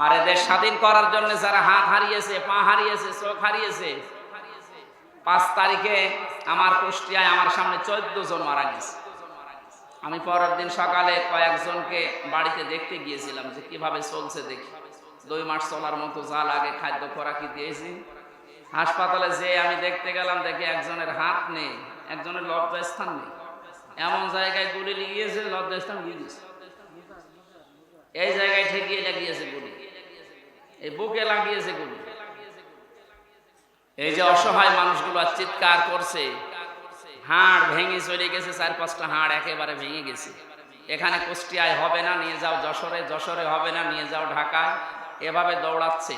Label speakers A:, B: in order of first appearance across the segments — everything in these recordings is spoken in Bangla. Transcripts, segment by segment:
A: আর এদের স্বাধীন করার জন্য যারা হাত হারিয়েছে, পা হারিয়েছে, চোখ হারিয়েছে, 5 তারিখে আমার কুষ্টিয়ায় আমার সামনে 14 জন মারা গেছে। আমি পরের দিন সকালে কয়েকজনকে বাড়িতে দেখতে গিয়েছিলাম যে কিভাবে চলছে দেখি। 2 মাস চলার মতো যা লাগে খাদ্য খোরাকি দিয়েছি। হাসপাতালে যেয়ে আমি দেখতে গেলাম, দেখি একজনের হাত নেই, একজনের লজ্জাস্থান নেই। এমন জায়গায় গুলি লাগিয়েছে, লজ্জাস্থান গিয়েছে, এই জায়গায় ঠেকিয়ে লাগিয়েছে গুলি, এই বুকে লাগিয়েছে গুলি। এই যে অসহায় মানুষগুলো চিৎকার করছে, হাড় ভেঙে চলে গেছে, 4-5টা হাড় একেবারে ভেঙে গেছে। এখানে কুষ্টিয়ায় হবে না, নিয়ে যাও যশোরে, যশোরে হবে না, নিয়ে যাও ঢাকায়, এভাবে দৌড়াচ্ছে।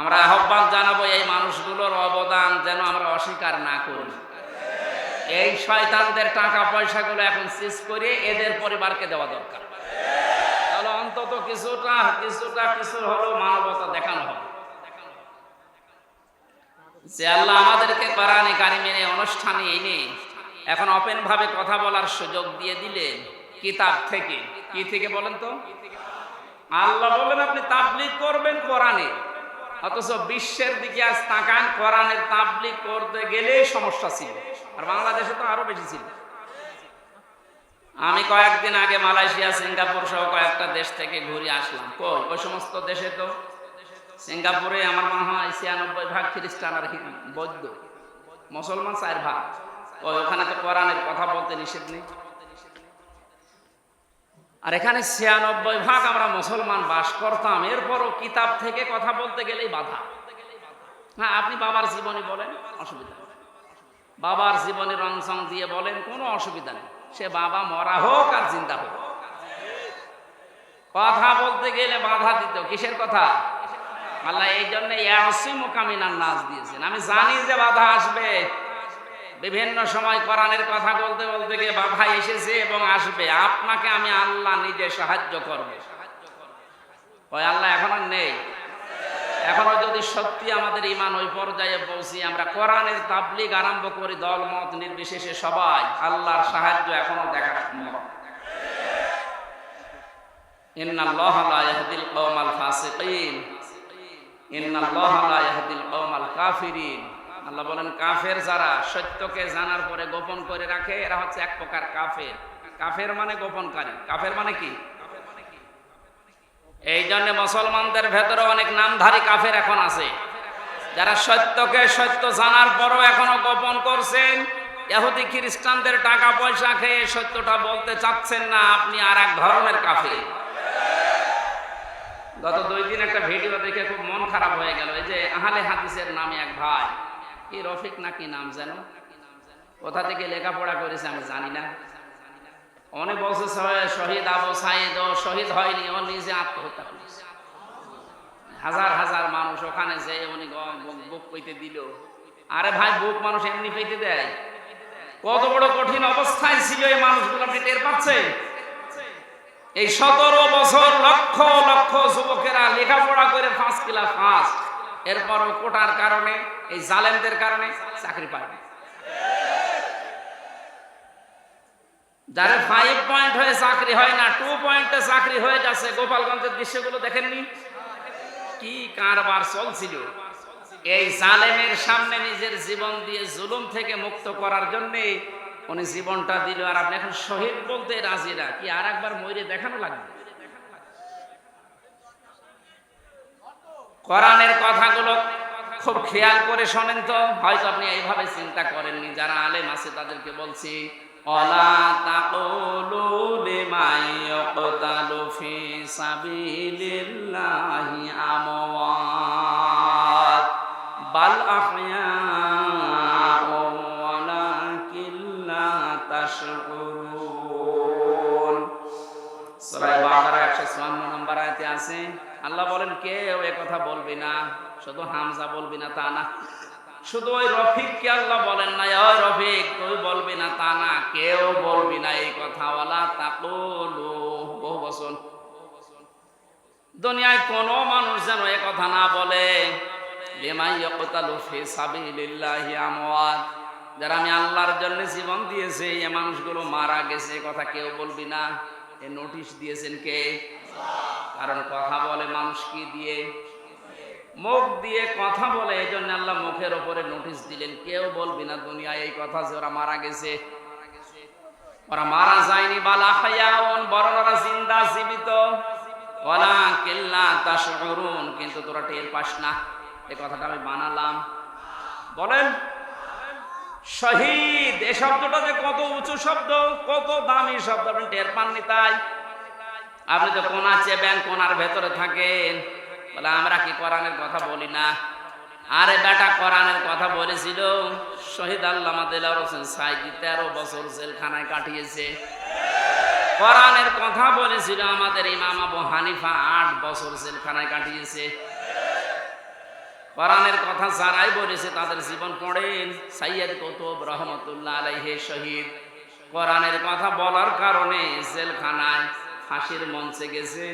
A: আমরা আহ্বান জানাবো এই মানুষগুলোর অবদান যেন আমরা অস্বীকার না করি। এই শয়তানদের টাকা পয়সাগুলো এখন সিজ করে এদের পরিবারকে দেওয়া দরকার। তাহলে অন্তত কিছু হলো মানবতা দেখানো হবে যে আল্লাহ আমাদেরকে কোরআনে কারিমের অনুষ্ঠানে এনে এখন ওপেন ভাবে কথা বলার সুযোগ দিয়ে দিলেন। কিতাব থেকে, কি থেকে বলেন তো? আল্লাহ বলেন আপনি তাবলীগ করবেন কোরআনে, অথচ বিশ্বের দিকে আজ তাকান, কোরআনের তাবলীগ করতে গেলেই সমস্যা ছিল, আর বাংলাদেশে তো আরো বেশি ছিল। আমি কয়েকদিন আগে মালয়েশিয়া, সিঙ্গাপুর সহ কয়েকটা দেশ থেকে ঘুরে আসলাম। ওই সমস্ত দেশে তো, সিঙ্গাপুরে আমার মনে হয় 96% খ্রিস্টান আর বৌদ্ধ, মুসলমান 4%। ওখানে তো কোরআনের কথা বলতে নিষেধ নেই। আর এখানে 96% আমরা মুসলমান বাস করতাম, এরপরও কিতাব থেকে কথা বলতে গেলেই বাধা। হ্যাঁ, আপনি বাবার জীবনী বলেন, অসুবিধা নেই, বাবার জীবনী রংসং দিয়ে বলেন, কোনো অসুবিধা নেই। সে বাবা মরা হোক আর জিন্দা হোক, কথা বলতে গেলে বাধা দিত। কিসের কথা? আল্লাহ এই জন্য ইয়াসিমুকামিনান নাস দিয়েছেন। আমি জানি যে বাধা আসবে, বিভিন্ন সময় কোরআনের কথা বলতে বলতে গিয়ে বাধা এসেছে এবং আসবে। আপনাকে আমি আল্লাহ নিজে সাহায্য করব। ওই আল্লাহ এখন আর নেই। এখনো যদি সত্যি আমাদের ঈমান ওই পর্যায়ে পৌঁছি, আমরা কোরআনের তাবলীগ আরম্ভ করি, দল মত নির্বিশেষে সবাই, আল্লাহর সাহায্য এখনো দেখা সম্ভব। ইন্নাল্লাহা লা ইয়াহদিল কওমাল ফাসিকিন, ইন্নাল্লাহা লা ইয়াহদিল কওমাল কাফিরিন। আল্লাহ বলেন কাফের যারা সত্যকে জানার পরে গোপন করে রাখে, এরা হচ্ছে এক প্রকার কাফের। কাফের মানে গোপনকারী। কাফের মানে কি? এই জন্য মুসলমানদের ভেতরে অনেক নামধারী কাফের এখন আছে, যারা সত্যকে সত্য জানার পরও এখনো গোপন করছেন। ইহুদি খ্রিস্টানদের টাকা পয়সা খেয়ে সত্যটা বলতে চাচ্ছেন না, আপনি আর এক ধরনের কাফের। গত 2 দিন একটা ভিডিও দেখে খুব মন খারাপ হয়ে গেল। এই যে আহলে হাদিসের নামে এক ভাই, কি রফিক নাকি নাম যেন, কোথা থেকে লেখাপড়া করেছে আমি জানি না, অনেক বছর শহীদ আবু সাইদ, ও শহীদ হয়নি, ও নিজে আত্মহত্যা করেছে। হাজার হাজার মানুষ ওখানে যে উনি বুক পেতে দিল। আরে ভাই, বুক মানুষ এমনি পেতে দেয়? কত বড় কঠিন অবস্থায় ছিল এই মানুষগুলো, আপনি টের পাচ্ছেন? এই 17 বছর লক্ষ লক্ষ যুবকেরা লেখাপড়া করে ফার্স্ট ক্লাস ফার্স্ট, এরপরও কোটার কারণে, এই জালেমদের কারণে চাকরি পায় না। যারা 5 পয়েন্ট হয়ে চাকরি হয় না, 2 পয়েন্টে চাকরি হয়ে যাচ্ছে। গোপালগঞ্জের দৃশ্যগুলো দেখেননি? কি কারবার চলছিল! এই জালেমের সামনে নিজের জীবন দিয়ে জুলুম থেকে মুক্ত করার জন্য উনি জীবনটা দিল, আর আপনি এখন শহীদ বলতে রাজি না? কি আর একবার মরে দেখানো লাগবে? কোরআনের কথাগুলো খুব খেয়াল করে শোনেন তো। হয়তো আপনি এইভাবে চিন্তা করেননি। যারা আলেম আছে তাদেরকে বলছি, ওয়ালা তাকুলু লিমান ইয়াকতালু ফি সাবিলিল্লাহি আমওয়াত বাল আহইয়াউ ওয়ালাকিন লা তাশউরুন। সূরা বাকারা 154 নম্বর আয়াতে আছে, আল্লাহ বলেন কেউ এ কথা বলবি না। শুধু হামজা বলবি না তা না, শুধু ওই রফিককে আল্লাহ বলেন না ওই রফিক তুই বলবি না তা না, কেউ বলবি না এই কথা। ওয়ালা তাকুলু, বহু বচন। দুনিয়ায় কোনো মানুষ যেন এ কথা না বলে, লিমান ইয়াকতালু ফি সাবিলিল্লাহি আমওয়াত, যারা আমি আল্লাহর জন্য জীবন দিয়েছে এই মানুষগুলো মারা গেছে, কথা কেউ বলবি না। এ নোটিশ দিয়েছেন কে? কারণ কথা বলে মানুষ মানুষ কি দিয়ে? মুখ দিয়ে কথা বলে। এই জন্য আল্লাহ মুখের ওপরে নোটিশ দিলেন, কেউ বলবি না দুনিয়ায় এই কথা যে ওরা মারা গেছে। ওরা মারা যায়নি, বালা হায়াউন, বরং ওরা জিন্দা, জীবিত। ওয়ালাকিন লা তাশউরুন, কিন্তু তোরা টের পাস না। এই কথাটা আমি বানালাম। বলেন, শহীদ এই শব্দটা যে কত উঁচু শব্দ, কত দামি শব্দ, আপনি টের পাননি? তাই আপনি তো কোনা চেবেন, কোনার ভেতরে থাকেন। বলে আমরা কি কোরআনের কথা বলি না? আরে বেটা, কোরআনের কথা বলেছিল। শহীদ আল্লামা দেলাওয়ার হোসেন সাঈদী 13 বছর জেলখানায় কাটিয়েছে। কোরআনের কথা বলেছিল আমাদের ইমাম আবু হানিফা 8 বছর জেলখানায় কাটিয়েছে। কোরআনের কথা যারাই বলেছে তাদের জীবন পড়েন। সাইয়্যিদ কুতুব রহমাতুল্লাহ আলাইহি শহীদ কোরআনের কথা বলার কারণে জেলখানায় ফাঁসির মঞ্চে গেছে,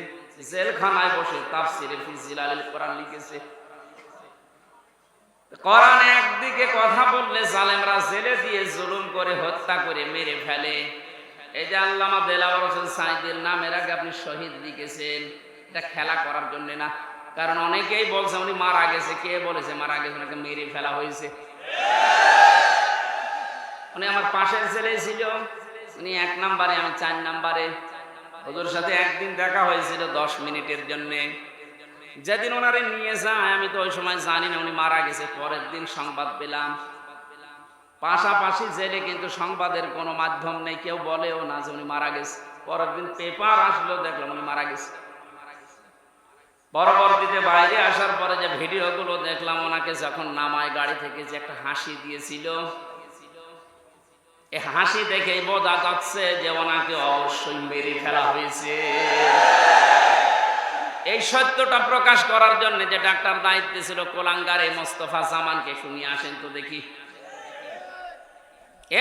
A: জেলখানায় বসে তাফসিরে ফি জিলালিল কোরআন লিখেছে। কোরআন একদিকে কথা বললে জালেমরা জেলে দিয়ে জুলুম করে, হত্যা করে, মেরে ফেলে। এই যে আল্লামা দেলাওয়ার হোসেন সাঈদীর নামের আগে আপনি শহীদ লিখেছেন, এটা খেলা করার জন্য না। কারণ অনেকেই বলছে উনি মারা গেছে। কে বলেছে মারা গেছে? ওনাকে মেরে ফেলা হয়েছে। উনি আমার পাশের ছেলে ছিল, উনি 1 নম্বরে, আমি 4 নম্বরে। ওদের সাথে একদিন দেখা হয়েছিল 10 মিনিটের জন্য। যেদিন ওনারে নিয়ে যায় আমি তো ওই সময় জানি না উনি মারা গেছে। পরের দিন সংবাদ পেলাম। পাশাপাশি জেলে, কিন্তু সংবাদের কোনো মাধ্যম নেই, কেউ বলেও না যে উনি মারা গেছে। পরের দিন পেপার আসলো, দেখলাম উনি মারা গেছে। পরবর্তীতে বাইরে আসার পরে যে ভিডিওগুলো দেখলাম, ওনাকে যখন নামায় গাড়ি থেকে, যে একটা হাসি দিয়েছিল, এই হাসি দেখেই বোঝা যাচ্ছে যে ওনাকে অবশ্যই মেরে ফেলা হয়েছে। এই সত্যটা প্রকাশ করার জন্য যে ডাক্তার দায়িত্বে ছিল কোলাঙ্গারে মোস্তফা জামানকে শুনিয়ে আসেন তো দেখি।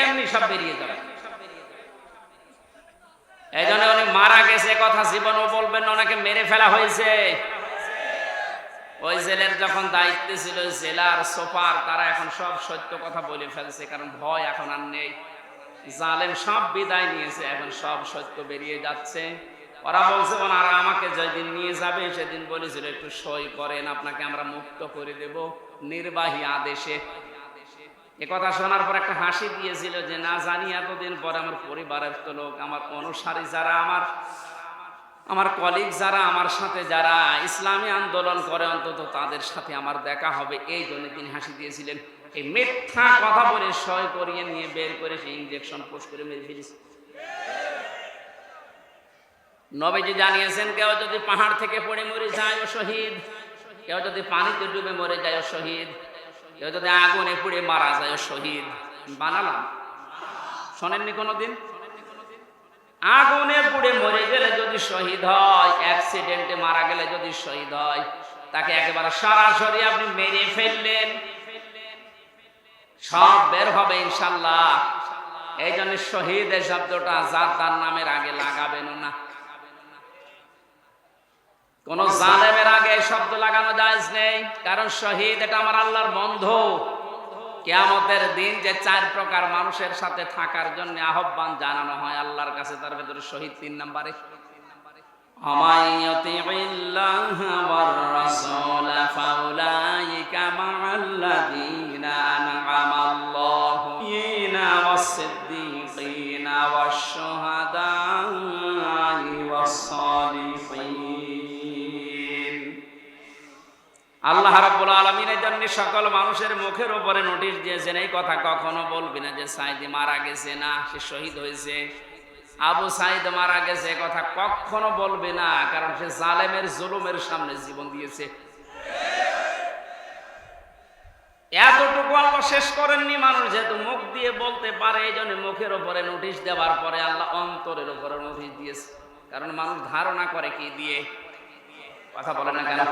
A: এমনি সব বেরিয়ে যাবে। এই জন্য উনি মারা গেছে কথা জীবনও বলবেন না, ওনাকে মেরে ফেলা হয়েছে। ওই জেলের যখন দায়িত্বে ছিল জেলার সুপার, তারা এখন সব সত্য কথা বলে ফেলছে, কারণ ভয় এখন আর নেই। জালেম সব বিদায় নিয়েছে, এখন সব সত্য বেরিয়ে যাচ্ছে। ওরা বলছে ওনারা আমাকে যেদিন নিয়ে যাবে সেদিন বলেছিল একটু সই করেন, আপনাকে আমরা মুক্ত করে দেব নির্বাহী আদেশে। এ কথা শোনার পর একটা হাসি দিয়েছিল যে না জানি এতদিন পরে আমার পরিবারের তো লোক, আমার অনুসারী যারা, আমার কলিগ যারা, আমার সাথে যারা ইসলামী আন্দোলন করে, অন্তত তাদের সাথে আমার দেখা হবে। এই জন্য তিনি হাসি দিয়েছিলেন। এই মিথ্যা কথা বলে সই করিয়ে নিয়ে বের করে সেই ইনজেকশন পোষ করে মেরে ফেলেছে। নবীজি জানিয়েছেন, কেউ যদি পাহাড় থেকে পড়ে মরে যায় ও শহীদ, কেউ যদি পানিতে ডুবে মরে যায় ও শহীদ, কেউ যদি আগুনে পুড়ে মারা যায় ও শহীদ। বানালাম, শোনেননি কোনোদিন? আগুনে পুড়ে মরে গেলে যদি শহীদ হয়, অ্যাক্সিডেন্টে মারা গেলে যদি শহীদ হয়, তাকে একেবারে সরাসরি আপনি মেরে ফেললেন, সব বের হবে ইনশাল্লাহ। এই জন্য শহীদ এই শব্দটা যার তার নামের আগে লাগাবেন না। কোন জালেমের আগে এই শব্দ লাগানো জায়েজ নেই, কারণ শহীদ এটা আমার আল্লাহর বন্ধু। কিয়ামতের দিন যে 4 প্রকার মানুষের সাথে থাকার জন্য আহ্বান জানানো হয় আল্লাহর কাছে, তার ভেতরে শহীদ 3 নম্বরে। আমায়াতিল্লাহ ওয়ার রাসূল ফাউলাইকা মাআল্লাযীনা আন'আমাল্লাহু আলাইহিম ওয়াস-সিদ্দীকিনা ওয়াশ-শুহাদা'i ওয়াস-সালিহিন। আল্লাহ রাব্বুল আলামিনের জন্য সকল মানুষের মুখের উপরে নোটিশ দিয়েছেন, এই কথা কখনো বলবি না যে সাঈদী মারা গেছে, না সে শহীদ হয়েছে। আবু সাঈদ মারা গেছে কথা কখনো বলবে না, কারণ সে জালেমের জুলুমের সামনে জীবন দিয়েছে। এতটুকু আল্লাহ শেষ করেননি। মানুষ যেহেতু মুখ দিয়ে বলতে পারে, এই জন্য মুখের উপরে নোটিশ দেওয়ার পরে আল্লাহ অন্তরের উপরে নোটিশ দিয়েছে। কারণ মানুষ ধারণা করে কি দিয়ে, কথা বলে না কেন?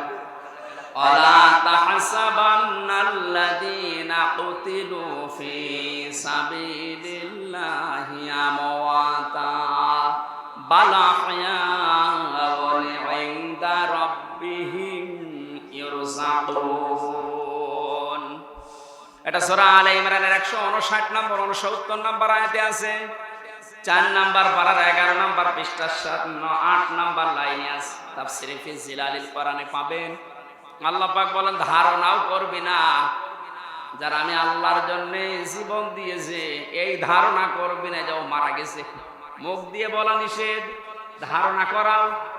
A: ওয়ালা তাহসাবান্নাল্লাযীনা কুতিলু ফী সাবিলিল্লাহি আমওয়াতা বাল আহয়াউন ইনদা রাব্বিহিম ইরযাকুন। এটা সূরা আলে ইমরানের 159 নম্বর 69 নম্বর আয়াতে আছে। 4 নাম্বার পারার 11 নাম্বার পৃষ্ঠা 8 নাম্বার লাইনে আছে তাফসীরে ফি জিলালিল কোরআনে পাবেন। আল্লাহ পাক বলেন ধারণাও করবি না, যারা আমি আল্লাহর জন্য জীবন দিয়েছে এই ধারণা করবি না যে ও মারা গেছে। মুখ দিয়ে বলা নিষেধ, ধারণা করাও